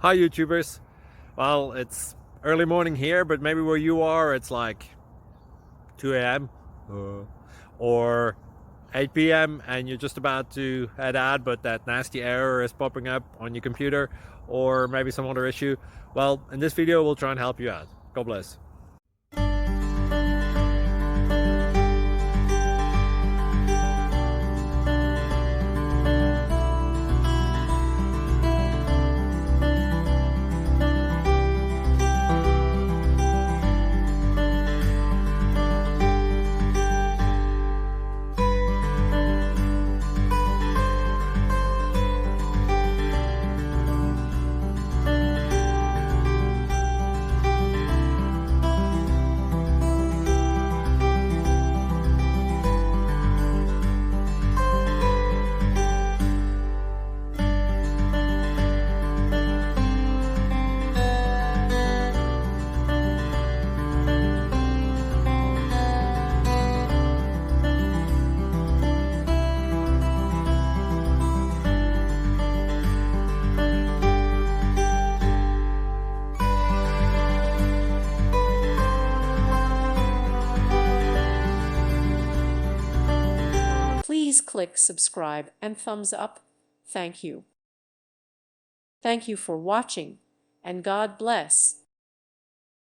Hi YouTubers. Well, it's early morning here, but maybe where you are it's like 2 a.m. Or 8 p.m. and you're just about to head out, but that nasty error is popping up on your computer, or maybe some other issue. Well, in this video we'll try and help you out. God bless. Please click subscribe and thumbs up. Thank you. Thank you for watching, and God bless.